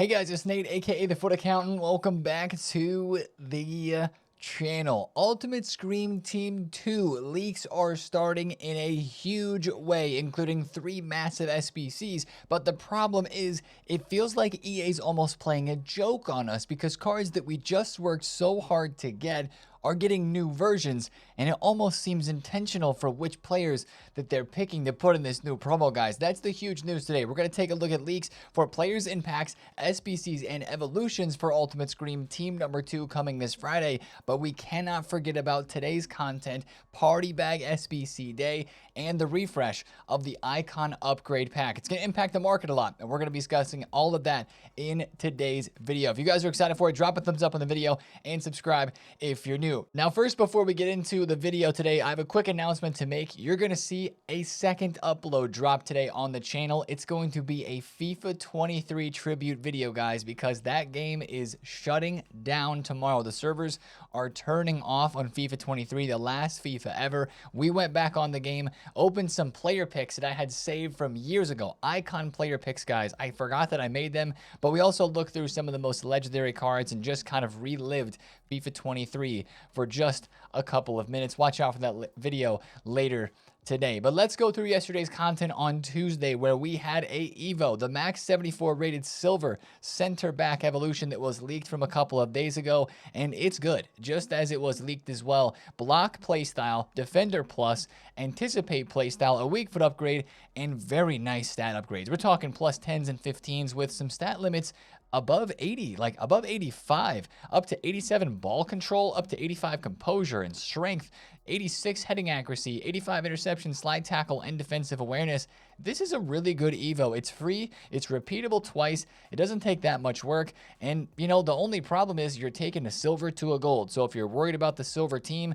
Hey guys, it's Nate, aka TheFutAccountant. Welcome back to the channel. Ultimate Scream Team 2 leaks are starting in a huge way, including 3 massive SBCs. But the problem is, it feels like EA's almost playing a joke on us because cards that we just worked so hard to get are getting new versions, and it almost seems intentional for which players that they're picking to put in this new promo, guys. That's the huge news today. We're going to take a look at leaks for players in packs, SBCs, and evolutions for Ultimate Scream Team number 2 coming this Friday. But we cannot forget about today's content, Party Bag SBC Day, and the refresh of the Icon Upgrade Pack. It's going to impact the market a lot, and we're going to be discussing all of that in today's video. If you guys are excited for it, drop a thumbs up on the video and subscribe if you're new. Now, first, before we get into the video today, I have a quick announcement to make. You're going to see a second upload drop today on the channel. It's going to be a FIFA 23 tribute video, guys, because that game is shutting down tomorrow. The servers are turning off on FIFA 23, the last FIFA ever. We went back on the game, opened some player picks that I had saved from years ago. Icon player picks, guys. I forgot that I made them, but we also looked through some of the most legendary cards and just kind of relived FIFA 23 for just a couple of minutes. Watch out for that video later today. But let's go through yesterday's content on Tuesday, where we had a Evo, the max 74 rated silver center back evolution that was leaked from a couple of days ago, and it's good, just as it was leaked as well. Block playstyle, defender plus, anticipate playstyle, a weak foot upgrade, and very nice stat upgrades. We're talking plus 10s and 15s with some stat limits above 80, like above 85, up to 87 ball control, up to 85 composure and strength, 86 heading accuracy, 85 interception, slide tackle, and defensive awareness. This is a really good Evo. It's free, it's repeatable twice, it doesn't take that much work, and you know, the only problem is you're taking a silver to a gold. So if you're worried about the silver team,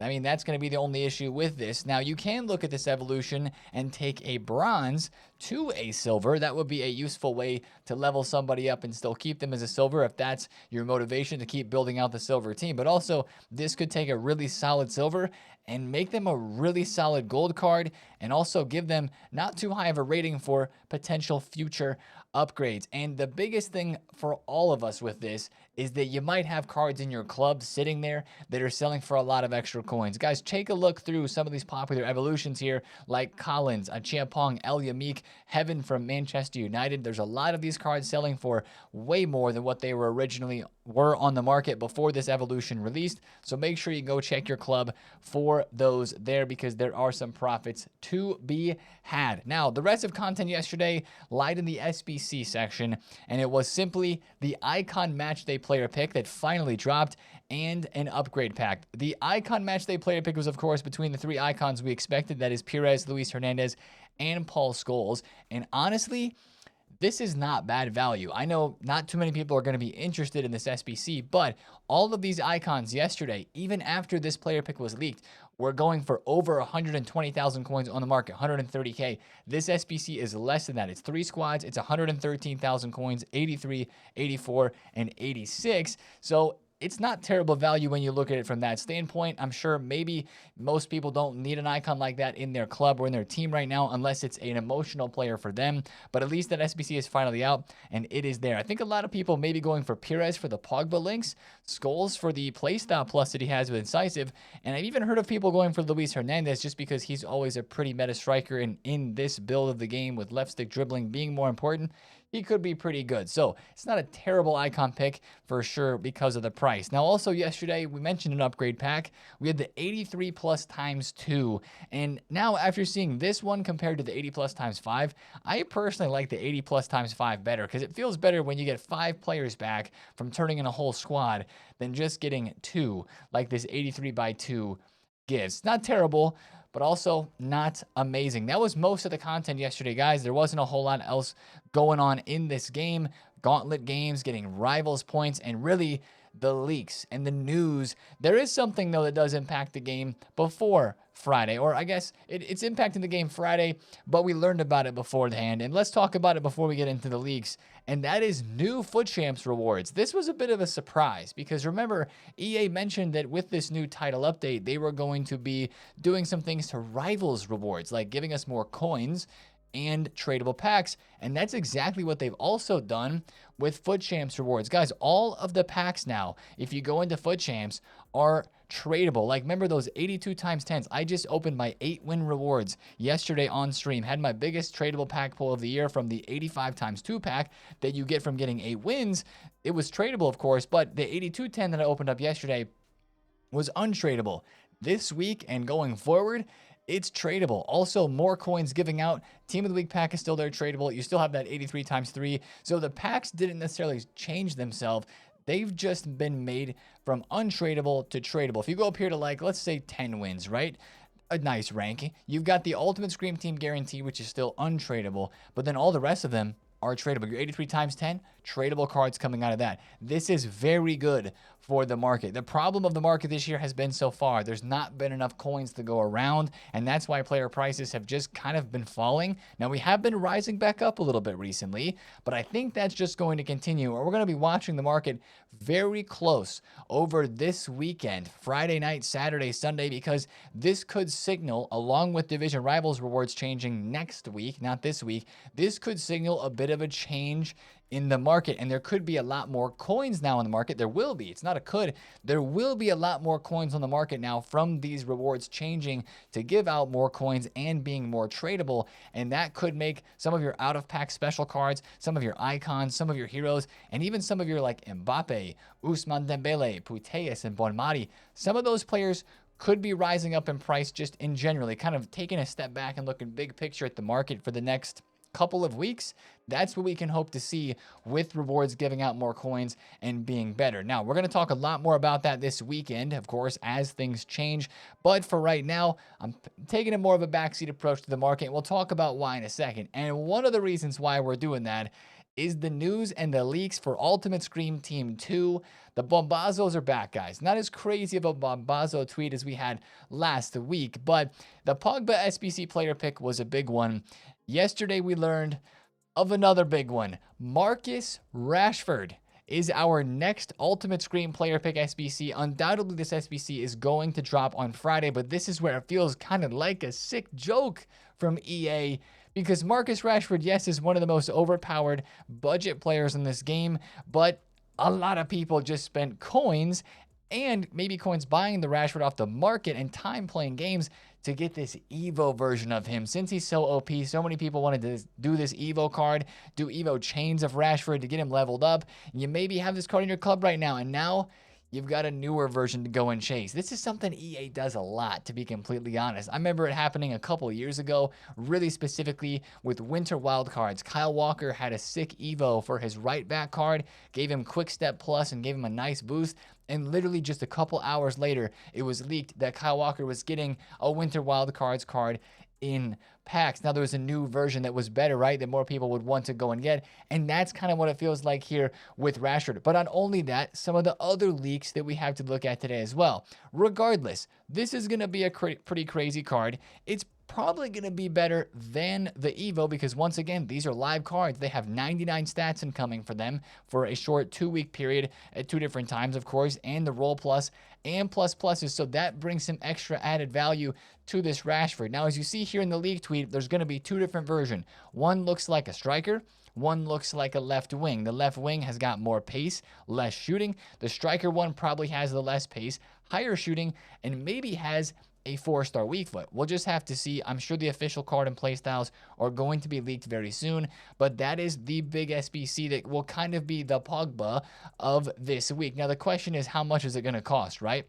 I mean, that's going to be the only issue with this. Now, you can look at this evolution and take a bronze to a silver. That would be a useful way to level somebody up and still keep them as a silver if that's your motivation to keep building out the silver team. But also, this could take a really solid silver and make them a really solid gold card, and also give them not too high of a rating for potential future upgrades. And the biggest thing for all of us with this is that you might have cards in your club sitting there that are selling for a lot of extra coins. Guys, take a look through some of these popular evolutions here, like Collins, Achiampong, El Yamik, Heaven from Manchester United. There's a lot of these cards selling for way more than what they were originally on the market before this evolution released. So make sure you go check your club for those there, because there are some profits to be had. Now, the rest of content yesterday lied in the SBC section, and it was simply the Icon Matchday player pick that finally dropped, and an upgrade pack. The Icon Matchday player pick was, of course, between the 3 icons we expected, that is Pires, Luis Hernandez, and Paul Scholes. And honestly, this is not bad value. I know not too many people are going to be interested in this SBC, but all of these icons yesterday, even after this player pick was leaked, were going for over 120,000 coins on the market, 130K. This SBC is less than that. It's 3 squads. It's 113,000 coins, 83, 84, and 86. So it's not terrible value when you look at it from that standpoint. I'm sure maybe most people don't need an icon like that in their club or in their team right now, unless it's an emotional player for them. But at least that SBC is finally out, and it is there. I think a lot of people may be going for Pires for the Pogba links, Scholes for the playstyle plus that he has with Incisive, and I've even heard of people going for Luis Hernandez just because he's always a pretty meta striker, and in this build of the game with left stick dribbling being more important, he could be pretty good. So it's not a terrible icon pick for sure because of the price. Now, also yesterday, we mentioned an upgrade pack. We had the 83 plus times 2. And now after seeing this one compared to the 80 plus times 5, I personally like the 80 plus times 5 better, because it feels better when you get 5 players back from turning in a whole squad than just getting 2 like this 83 by 2 gives. Not terrible, but also not amazing. That was most of the content yesterday, guys. There wasn't a whole lot else going on in this game. Gauntlet games, getting rivals points, and really the leaks and the news. There is something, though, that does impact the game before Friday, or I guess it's impacting the game Friday, but we learned about it beforehand. And let's talk about it before we get into the leaks, and that is new FUT Champs rewards. This was a bit of a surprise, because remember, EA mentioned that with this new title update, they were going to be doing some things to Rivals rewards, like giving us more coins and tradable packs. And that's exactly what they've also done with FUT Champs rewards. Guys, all of the packs now, if you go into FUT Champs, are tradable. Like, remember those 82 times 10s? I just opened my 8-win rewards yesterday on stream. Had my biggest tradable pack pull of the year from the 85 times 2 pack that you get from getting 8 wins. It was tradable, of course, but the 82-10 that I opened up yesterday was untradeable. This week and going forward, it's tradable. Also, more coins giving out. Team of the Week pack is still there, tradable. You still have that 83 times 3. So the packs didn't necessarily change themselves. They've just been made from untradeable to tradable. If you go up here to, like, let's say 10 wins, right? A nice rank. You've got the Ultimate Scream Team Guarantee, which is still untradeable, but then all the rest of them are tradable. Your 83 times 10, tradable cards coming out of that. This is very good for the market. The problem of the market this year has been so far, there's not been enough coins to go around, and that's why player prices have just kind of been falling. Now, we have been rising back up a little bit recently, but I think that's just going to continue, or we're going to be watching the market very close over this weekend, Friday night, Saturday, Sunday, because this could signal, along with Division Rivals rewards changing next week, not this week, this could signal a bit of a change in the market, and there could be a lot more coins now in the market. There will be. It's not a could. There will be a lot more coins on the market now from these rewards changing to give out more coins and being more tradable, and that could make some of your out-of-pack special cards, some of your icons, some of your heroes, and even some of your, like, Mbappe, Ousmane Dembele, Putellas, and Bonmati, some of those players could be rising up in price just in generally, kind of taking a step back and looking big picture at the market for the next couple of weeks. That's what we can hope to see with rewards giving out more coins and being better. Now, we're going to talk a lot more about that this weekend, of course, as things change. But for right now, I'm taking a more of a backseat approach to the market. We'll talk about why in a second. And one of the reasons why we're doing that is the news and the leaks for Ultimate Scream Team 2. The Bombazos are back, guys. Not as crazy of a Bombazo tweet as we had last week, but the Pogba SBC player pick was a big one. Yesterday, we learned of another big one. Marcus Rashford is our next Ultimate Scream player pick SBC. Undoubtedly, this SBC is going to drop on Friday, but this is where it feels kind of like a sick joke from EA, because Marcus Rashford, yes, is one of the most overpowered budget players in this game, but a lot of people just spent coins and maybe coins buying the Rashford off the market and time playing games to get this Evo version of him. Since he's so OP, so many people wanted to do this Evo card, do Evo chains of Rashford to get him leveled up. And you maybe have this card in your club right now, and now you've got a newer version to go and chase. This is something EA does a lot, to be completely honest. I remember it happening a couple of years ago, really specifically with Winter Wildcards. Kyle Walker had a sick Evo for his right back card, gave him Quick Step Plus and gave him a nice boost. And literally just a couple hours later, it was leaked that Kyle Walker was getting a Winter Wildcards card in packs. Now, there was a new version that was better, right? That more people would want to go and get. And that's kind of what it feels like here with Rashford. But not only that, some of the other leaks that we have to look at today as well. Regardless, this is going to be a pretty crazy card. It's probably going to be better than the Evo because, once again, these are live cards. They have 99 stats incoming for them for a short 2-week period at 2 different times, of course, and the Roll Plus and Plus Pluses. So that brings some extra added value to this Rashford. Now, as you see here in the leak tweet, there's going to be 2 different versions. One looks like a striker. One looks like a left wing. The left wing has got more pace, less shooting. The striker one probably has the less pace, higher shooting, and maybe has a 4-star weak foot. We'll just have to see. I'm sure the official card and playstyles are going to be leaked very soon, but that is the big SBC that will kind of be the Pogba of this week. Now, the question is, how much is it going to cost, right?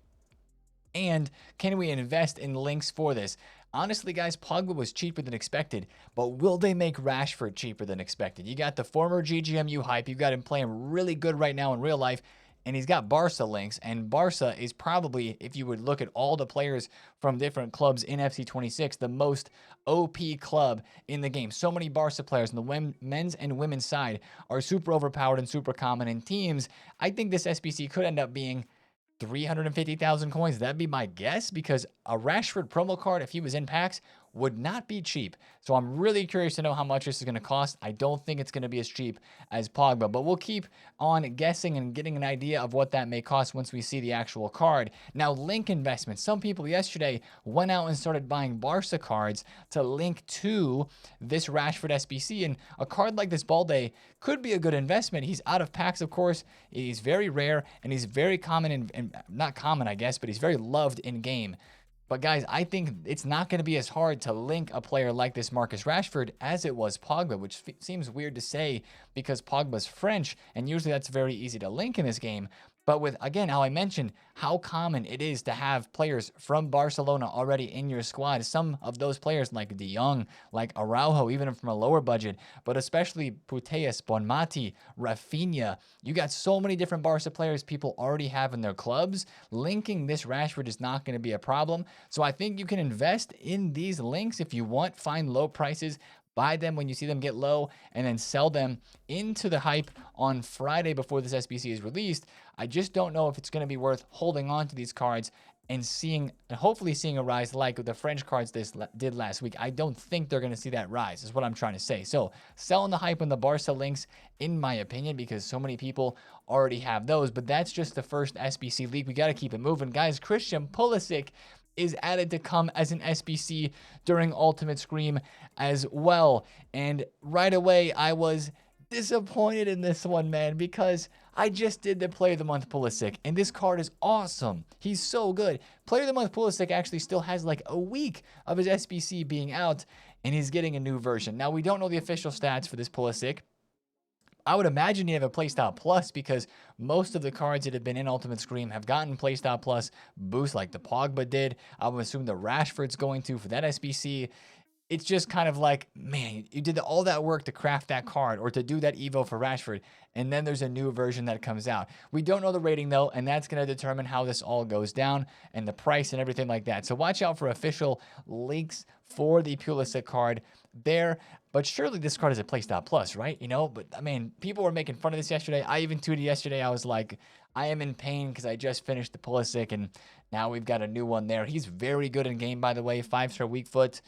And can we invest in links for this? Honestly, guys, Pogba was cheaper than expected, but will they make Rashford cheaper than expected? You got the former GGMU hype. You got him playing really good right now in real life, and he's got Barca links, and Barca is probably, if you would look at all the players from different clubs in FC26, the most OP club in the game. So many Barca players on the men's and women's side are super overpowered and super common in teams. I think this SBC could end up being 350,000 coins. That'd be my guess, because a Rashford promo card, if he was in packs, would not be cheap. So I'm really curious to know how much this is going to cost. I don't think it's going to be as cheap as Pogba, but we'll keep on guessing and getting an idea of what that may cost once we see the actual card. Now, link investment. Some people yesterday went out and started buying Barca cards to link to this Rashford SBC, and a card like this Balde could be a good investment. He's out of packs, of course. He's very rare, and he's very common, and not common, I guess, but he's very loved in game. But guys, I think it's not going to be as hard to link a player like this Marcus Rashford as it was Pogba, which seems weird to say because Pogba's French, and usually that's very easy to link in this game. But with, again, how I mentioned how common it is to have players from Barcelona already in your squad. Some of those players like De Jong, like Araujo, even from a lower budget, but especially Putellas, Bonmati, Rafinha. You got so many different Barca players people already have in their clubs. Linking this Rashford is not going to be a problem. So I think you can invest in these links if you want. Find low prices. Buy them when you see them get low, and then sell them into the hype on Friday before this SBC is released. I just don't know if it's going to be worth holding on to these cards and hopefully seeing a rise like the French cards did last week. I don't think they're going to see that rise, is what I'm trying to say. So selling the hype on the Barca links, in my opinion, because so many people already have those. But that's just the first SBC leak. We got to keep it moving. Guys, Christian Pulisic is added to come as an SBC during Ultimate Scream as well. And right away, I was disappointed in this one, man, because I just did the Player of the Month Pulisic, and this card is awesome. He's so good. Player of the Month Pulisic actually still has like a week of his SBC being out, and he's getting a new version. Now, we don't know the official stats for this Pulisic. I would imagine you have a Playstyle Plus because most of the cards that have been in Ultimate Scream have gotten Playstyle Plus boosts like the Pogba did. I would assume the Rashford's going to for that SBC. It's just kind of like, man, you did all that work to craft that card or to do that Evo for Rashford, and then there's a new version that comes out. We don't know the rating, though, and that's going to determine how this all goes down and the price and everything like that. So watch out for official links for the Pulisic card there. But surely this card is a Playstyle Plus, right? You know, but I mean, people were making fun of this yesterday. I even tweeted yesterday, I was like, I am in pain because I just finished the Pulisic, and now we've got a new one there. He's very good in game, by the way. 5-star weak foot,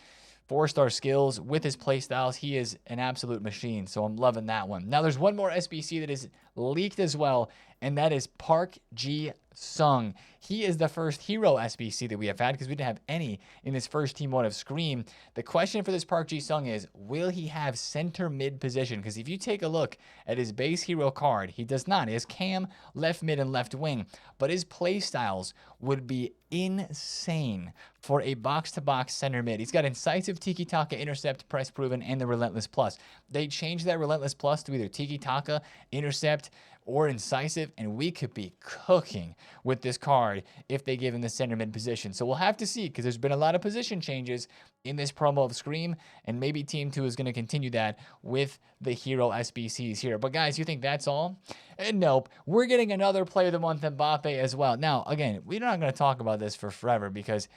4-star skills with his playstyles. He is an absolute machine, so I'm loving that one. Now, there's one more SBC that is leaked as well, and that is Park Ji-sung. He is the first hero SBC that we have had because we didn't have any in this first team mode of Scream. The question for this Park Ji-sung is, will he have center mid position? Because if you take a look at his base hero card, he does not. He has cam, left mid, and left wing. But his play styles would be insane for a box-to-box center mid. He's got Incisive, Tiki-Taka, Intercept, Press Proven, and the Relentless Plus. They changed that Relentless Plus to either Tiki-Taka, Intercept, or Incisive, and we could be cooking with this card if they give him the center mid position. So we'll have to see, because there's been a lot of position changes in this promo of Scream, and maybe Team 2 is going to continue that with the hero SBCs here. But guys, you think that's all? And nope. We're getting another Player of the Month Mbappe as well. Now, again, we're not going to talk about this for forever because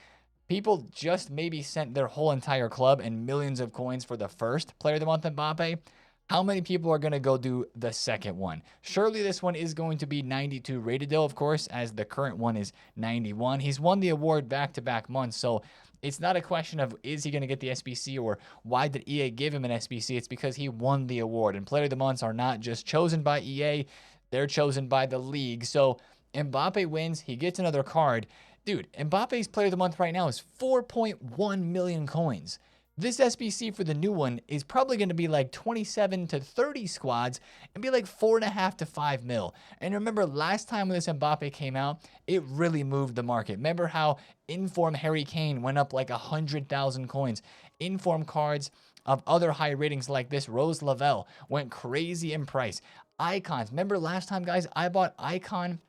people just maybe sent their whole entire club and millions of coins for the first Player of the Month Mbappe. How many people are going to go do the second one? Surely this one is going to be 92 rated, though, of course, as the current one is 91. He's won the award back-to-back months, so it's not a question of is he going to get the SBC or why did EA give him an SBC. It's because he won the award, and Player of the Months are not just chosen by EA. They're chosen by the league. So Mbappe wins. He gets another card. Dude, Mbappe's Player of the Month right now is 4.1 million coins. This SBC for the new one is probably going to be like 27 to 30 squads and be like 4.5 to 5 mil. And remember, last time when this Mbappe came out, it really moved the market. Remember how Inform Harry Kane went up like 100,000 coins. Inform cards of other high ratings like this, Rose Lavelle, went crazy in price. Icons. Remember last time, guys, I bought Icon.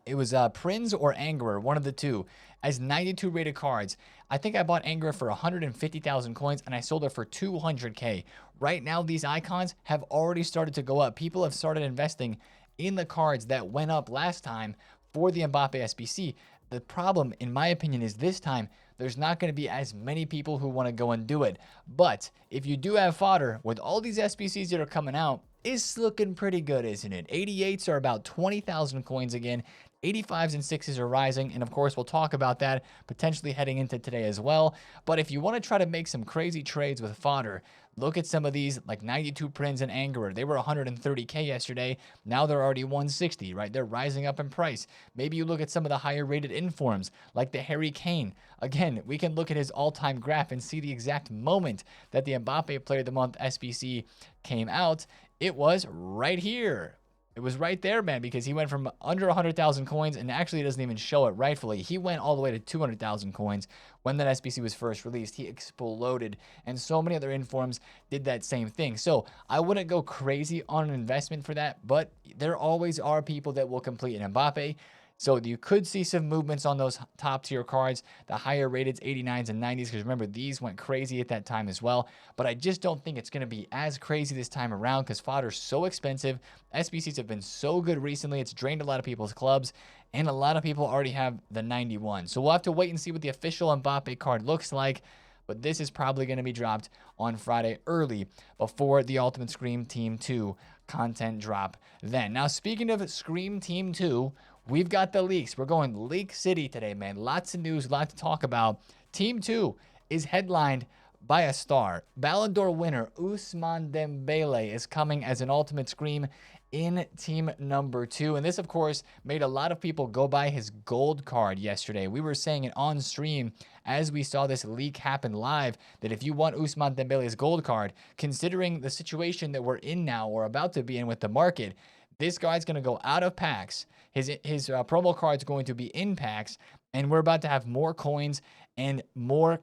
It was Prinz or Angerer, one of the two, as 92 rated cards. I think I bought Angerer for 150,000 coins and I sold it for 200K. Right now, these icons have already started to go up. People have started investing in the cards that went up last time for the Mbappe SBC. The problem, in my opinion, is this time there's not going to be as many people who want to go and do it. But if you do have fodder with all these SBCs that are coming out, it's looking pretty good, isn't it? 88s are about 20,000 coins again. 85s and 6s are rising, and of course, we'll talk about that potentially heading into today as well. But if you want to try to make some crazy trades with fodder, look at some of these, like 92 Prince and Angerer. They were 130K yesterday. Now they're already 160, right? They're rising up in price. Maybe you look at some of the higher rated informs, like the Harry Kane. Again, we can look at his all-time graph and see the exact moment that the Mbappe Player of the Month SBC came out. It was right here. It was right there, man, because he went from under 100,000 coins, and actually it doesn't even show it rightfully. He went all the way to 200,000 coins when that SBC was first released. He exploded, and so many other informs did that same thing. So I wouldn't go crazy on an investment for that, but there always are people that will complete an Mbappe. So you could see some movements on those top tier cards, the higher rated 89s and 90s, because remember, these went crazy at that time as well. But I just don't think it's going to be as crazy this time around because fodder's so expensive. SBCs have been so good recently. It's drained a lot of people's clubs, and a lot of people already have the 91. So we'll have to wait and see what the official Mbappe card looks like. But this is probably going to be dropped on Friday early before the Ultimate Scream Team 2 content drop then. Now, speaking of Scream Team 2, we've got the leaks. We're going Leak City today, man. Lots of news, a lot to talk about. Team 2 is headlined by a star. Ballon d'Or winner Ousmane Dembele is coming as an Ultimate Scream in team number 2. And this, of course, made a lot of people go buy his gold card yesterday. We were saying it on stream as we saw this leak happen live that if you want Ousmane Dembele's gold card, considering the situation that we're in now or about to be in with the market, this guy's going to go out of packs. His promo card's going to be in packs, and we're about to have more coins and more,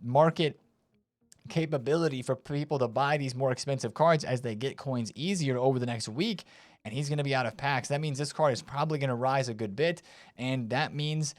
market capability for people to buy these more expensive cards as they get coins easier over the next week, and he's going to be out of packs. That means this card is probably going to rise a good bit, and that means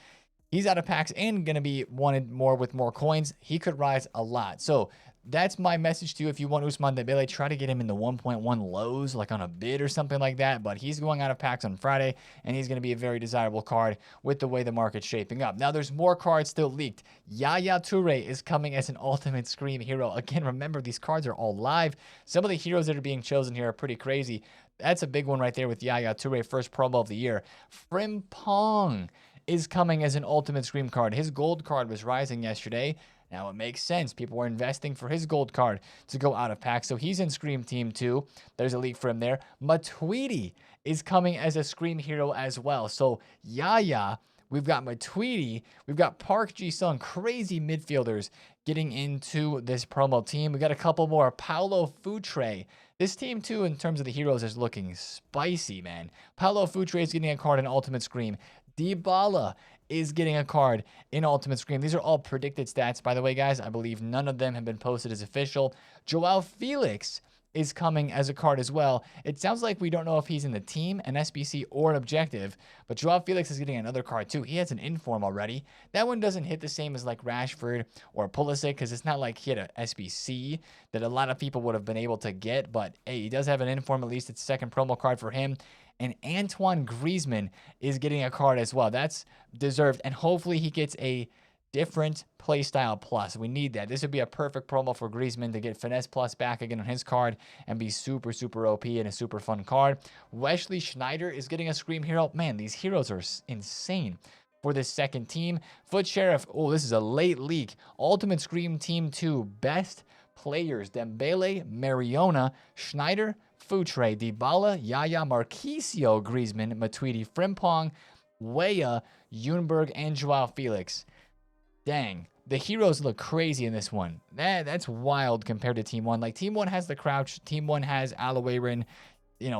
he's out of packs and going to be wanted more with more coins. He could rise a lot. So that's my message to you. If you want Ousmane Dembele, try to get him in the 1.1 lows, like on a bid or something like that. But he's going out of packs on Friday, and he's going to be a very desirable card with the way the market's shaping up. Now, there's more cards still leaked. Yaya Toure is coming as an Ultimate Scream hero. Again, remember, these cards are all live. Some of the heroes that are being chosen here are pretty crazy. That's a big one right there with Yaya Toure, first promo of the year. Frimpong is coming as an Ultimate Scream card. His gold card was rising yesterday. Now, it makes sense. People were investing for his gold card to go out of pack, so he's in Scream Team 2. There's a leak for him there. Matuidi is coming as a Scream hero as well. So, Yaya, we've got Matuidi, we've got Park Ji-sung, crazy midfielders getting into this promo team. We got a couple more. Paulo Futre. This team, too, in terms of the heroes, is looking spicy, man. Paulo Futre is getting a card in Ultimate Scream. Dybala is getting a card in Ultimate Scream. These are all predicted stats, by the way, guys. I believe none of them have been posted as official. Joao Felix is coming as a card as well. It sounds like we don't know if he's in the team, an SBC, or an objective, but Joao Felix is getting another card too. He has an inform already. That one doesn't hit the same as like Rashford or Pulisic because it's not like he had an SBC that a lot of people would have been able to get, but hey, he does have an inform. At least it's a second promo card for him. And Antoine Griezmann is getting a card as well. That's deserved. And hopefully he gets a different playstyle plus. We need that. This would be a perfect promo for Griezmann to get Finesse Plus back again on his card and be super, super OP and a super fun card. Wesley Schneider is getting a Scream hero. Man, these heroes are insane for this second team. Foot Sheriff. Oh, this is a late leak. Ultimate Scream Team 2. Best players. Dembele, Mariona, Schneider, Futre, Dybala, Yaya, Marquisio, Griezmann, Matuidi, Frimpong, Weah, Junberg, and Joao Felix. Dang, the heroes look crazy in this one. That's wild compared to Team 1. Like, Team 1 has the Crouch, Team 1 has Alawarin,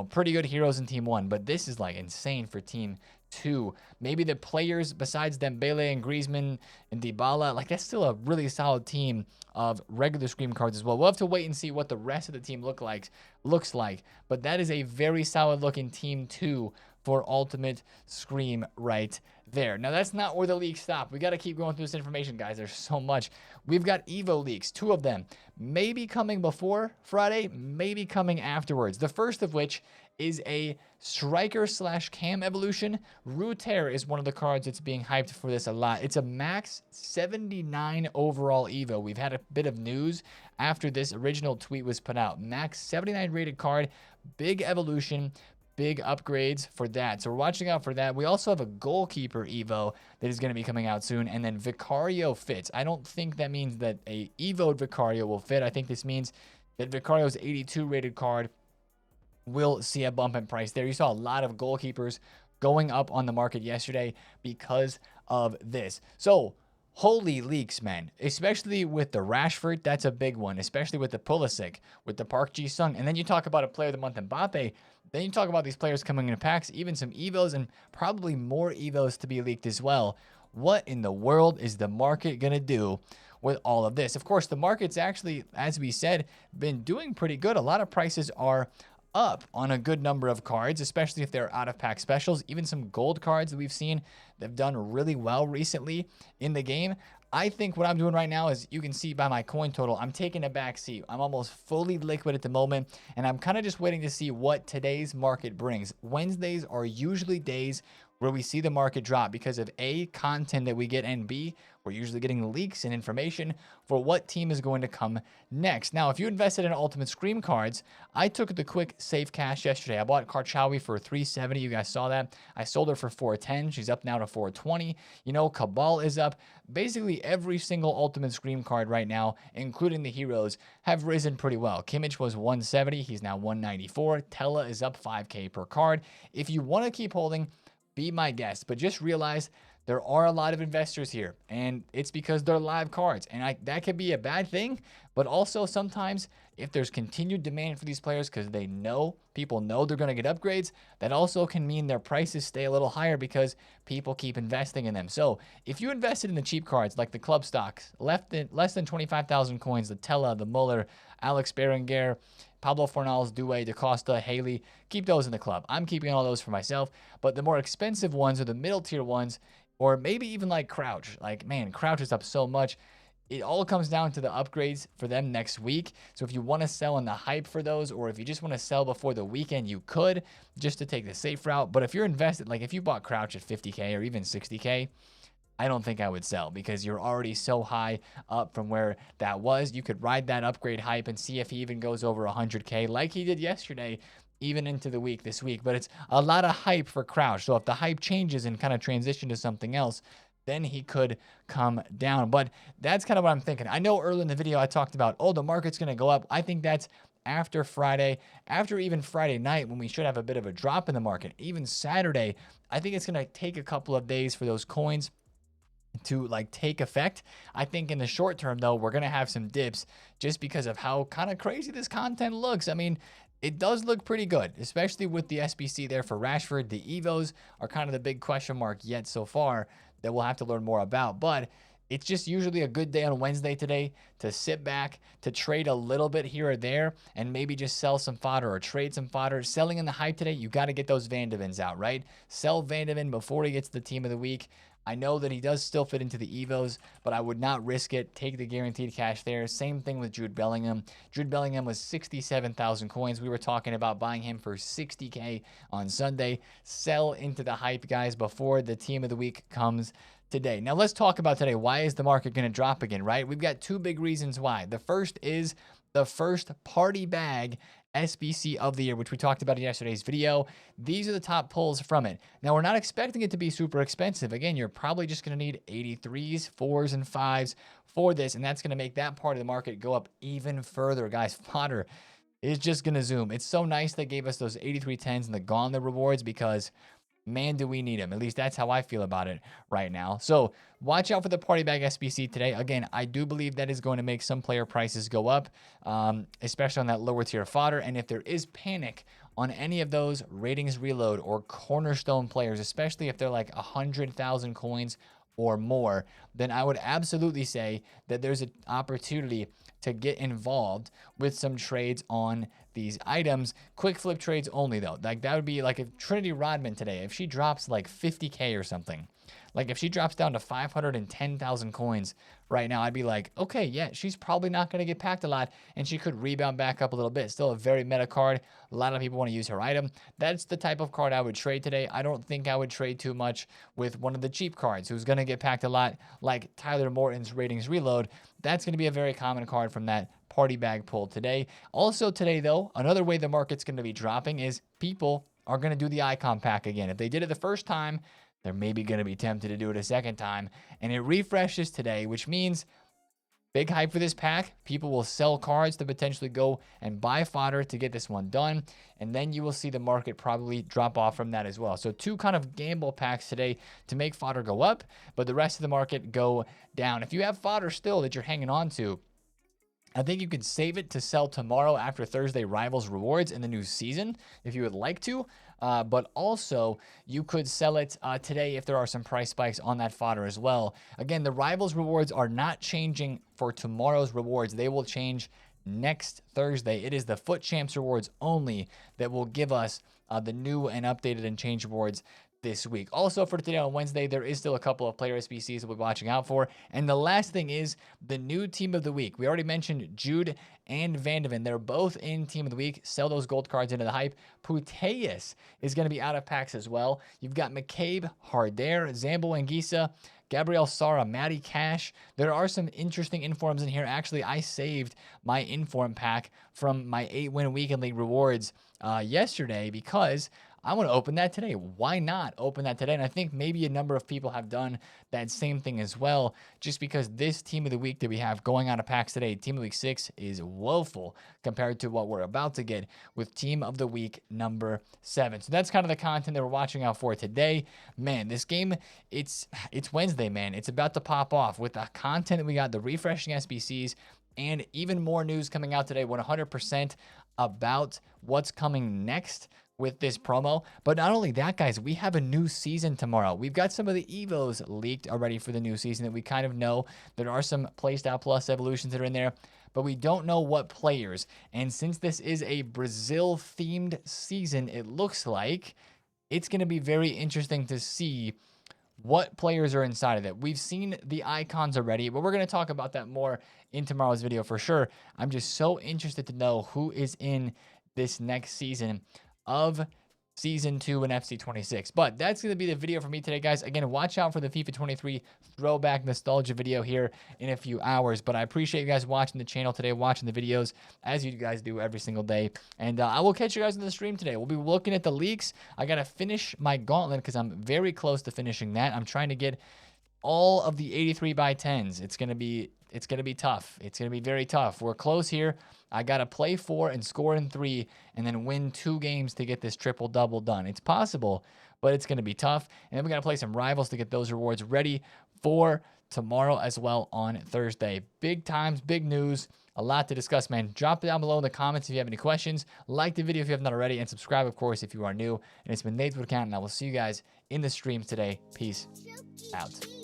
pretty good heroes in Team 1, but this is, like, insane for Team 2. Maybe the players besides Dembele and Griezmann and Dybala, like, that's still a really solid team of regular Scream cards as well. We'll have to wait and see what the rest of the team looks like, but that is a very solid looking Team 2 for Ultimate Scream right there. Now, that's not where the leaks stop. We got to keep going through this information, guys. There's so much. We've got Evo leaks, 2 of them. Maybe coming before Friday, maybe coming afterwards. The first of which is a striker/cam evolution. Ruter is one of the cards that's being hyped for this a lot. It's a max 79 overall Evo. We've had a bit of news after this original tweet was put out. Max 79 rated card, big evolution, big upgrades for that. So we're watching out for that. We also have a goalkeeper Evo that is going to be coming out soon. And then Vicario fits. I don't think that means that a Evo'd Vicario will fit. I think this means that Vicario's 82 rated card will see a bump in price there. You saw a lot of goalkeepers going up on the market yesterday because of this. So holy leaks, man, especially with the Rashford. That's a big one, especially with the Pulisic, with the Park Ji-sung. And then you talk about a player of the month, Mbappe. Then you talk about these players coming in packs, even some Evos and probably more Evos to be leaked as well. What in the world is the market going to do with all of this? Of course, the market's actually, as we said, been doing pretty good. A lot of prices are up on a good number of cards, especially if they're out of pack specials. Even some gold cards that we've seen that have done really well recently in the game. I think what I'm doing right now is, you can see by my coin total, I'm taking a back seat. I'm almost fully liquid at the moment, and I'm kind of just waiting to see what today's market brings. Wednesdays are usually days where we see the market drop because of A, content that we get, and B, we're usually getting leaks and information for what team is going to come next. Now, if you invested in Ultimate Scream cards, I took the quick safe cash yesterday. I bought Karchawi for 370. You guys saw that. I sold her for 410. She's up now to 420. You know, Cabal is up. Basically, every single Ultimate Scream card right now, including the heroes, have risen pretty well. Kimmich was 170. He's now 194. Tella is up 5K per card. If you want to keep holding, be my guest, but just realize there are a lot of investors here, and it's because they're live cards, and that could be a bad thing. But also sometimes if there's continued demand for these players because people know they're going to get upgrades, that also can mean their prices stay a little higher because people keep investing in them. So if you invested in the cheap cards like the club stocks, less than 25,000 coins, the Tella, the Muller, Alex Berenguer, Pablo Fornals, Doué, DaCosta, Haley, keep those in the club. I'm keeping all those for myself. But the more expensive ones, or the middle tier ones, or maybe even like Crouch. Like, man, Crouch is up so much. It all comes down to the upgrades for them next week. So if you want to sell in the hype for those, or if you just want to sell before the weekend, you could, just to take the safe route. But if you're invested, like if you bought Crouch at 50K or even 60K, I don't think I would sell because you're already so high up from where that was. You could ride that upgrade hype and see if he even goes over 100K like he did yesterday, even into the week this week. But it's a lot of hype for Crouch. So if the hype changes and kind of transition to something else, then he could come down. But that's kind of what I'm thinking. I know earlier in the video I talked about, oh, the market's going to go up. I think that's after Friday, after even Friday night, when we should have a bit of a drop in the market. Even Saturday, I think it's going to take a couple of days for those coins to like take effect. I think in the short term though, we're going to have some dips just because of how kind of crazy this content looks. I mean, it does look pretty good, especially with the SBC there for Rashford. The Evos are kind of the big question mark yet so far that we'll have to learn more about. But it's just usually a good day on Wednesday today to sit back, to trade a little bit here or there, and maybe just sell some fodder or trade some fodder. Selling in the hype today, you got to get those Van de Vens out, right? Sell Van de Ven before he gets the team of the week. I know that he does still fit into the Evos, but I would not risk it. Take the guaranteed cash there. Same thing with Jude Bellingham. Jude Bellingham was 67,000 coins. We were talking about buying him for 60K on Sunday. Sell into the hype, guys, before the team of the week comes today. Now, let's talk about today. Why is the market going to drop again, right? We've got two big reasons why. The first is the first party bag SBC of the year, which we talked about in yesterday's video. These are the top pulls from it. Now, we're not expecting it to be super expensive. Again, you're probably just going to need 83s, 4s, and 5s for this, and that's going to make that part of the market go up even further. Guys, fodder is just going to zoom. It's so nice they gave us those 83 10s and the gauntlet rewards because, man, do we need them. At least that's how I feel about it right now. So watch out for the party bag SBC today. Again, I do believe that is going to make some player prices go up, especially on that lower tier fodder. And if there is panic on any of those ratings reload or cornerstone players, especially if they're like 100,000 coins or more, then I would absolutely say that there's an opportunity to get involved with some trades on these items. Quick flip trades only though. Like that would be like if Trinity Rodman today, if she drops like 50K or something, like if she drops down to 510,000 coins right now, I'd be like, okay, yeah, she's probably not going to get packed a lot and she could rebound back up a little bit. Still a very meta card. A lot of people want to use her item. That's the type of card I would trade today. I don't think I would trade too much with one of the cheap cards who's going to get packed a lot, like Tyler Morton's ratings reload. That's going to be a very common card from that party bag pull today. Also today though, another way the market's going to be dropping is people are going to do the icon pack again. If they did it the first time, they're maybe going to be tempted to do it a second time. And it refreshes today, which means big hype for this pack. People will sell cards to potentially go and buy fodder to get this one done. And then you will see the market probably drop off from that as well. So 2 kind of gamble packs today to make fodder go up, but the rest of the market go down. If you have fodder still that you're hanging on to, I think you could save it to sell tomorrow after Thursday Rivals Rewards in the new season if you would like to. But also, you could sell it today if there are some price spikes on that fodder as well. Again, the Rivals Rewards are not changing for tomorrow's rewards. They will change next Thursday. It is the Foot Champs rewards only that will give us the new and updated and changed rewards this week. Also for today on Wednesday, there is still a couple of player SBCs that we're watching out for. And the last thing is the new team of the week. We already mentioned Jude and Vandeven. They're both in team of the week. Sell those gold cards into the hype. Puteus is going to be out of packs as well. You've got McCabe, Hardair, Zambo Anguissa, Gabriel Sara, Matty Cash. There are some interesting informs in here. Actually, I saved my inform pack from my 8-win weekend league rewards yesterday because I want to open that today. Why not open that today? And I think maybe a number of people have done that same thing as well, just because this team of the week that we have going out of packs today, team of week 6, is woeful compared to what we're about to get with team of the week number 7. So that's kind of the content that we're watching out for today. Man, this game, it's Wednesday, man. It's about to pop off with the content that we got, the refreshing SBCs, and even more news coming out today, 100% about what's coming next with this promo. But not only that, guys, we have a new season tomorrow. We've got some of the Evos leaked already for the new season that we kind of know. There are some Playstyle Plus evolutions that are in there, but we don't know what players. And since this is a Brazil-themed season, it looks like it's going to be very interesting to see what players are inside of it. We've seen the icons already, but we're going to talk about that more in tomorrow's video for sure. I'm just so interested to know who is in this next season of Season 2 and FC 26. But that's going to be the video for me today, guys. Again, watch out for the FIFA 23 throwback nostalgia video here in a few hours. But I appreciate you guys watching the channel today, watching the videos, as you guys do every single day. And I will catch you guys in the stream today. We'll be looking at the leaks. I got to finish my gauntlet because I'm very close to finishing that. I'm trying to get all of the 83 by 10s. It's going to be tough. It's going to be very tough. We're close here. I got to play 4 and score in 3 and then win 2 games to get this triple-double done. It's possible, but it's going to be tough. And then we got to play some rivals to get those rewards ready for tomorrow as well on Thursday. Big times, big news, a lot to discuss, man. Drop it down below in the comments if you have any questions. Like the video if you have not already, and subscribe, of course, if you are new. And it's been TheFutAccountant, and I will see you guys in the streams today. Peace out.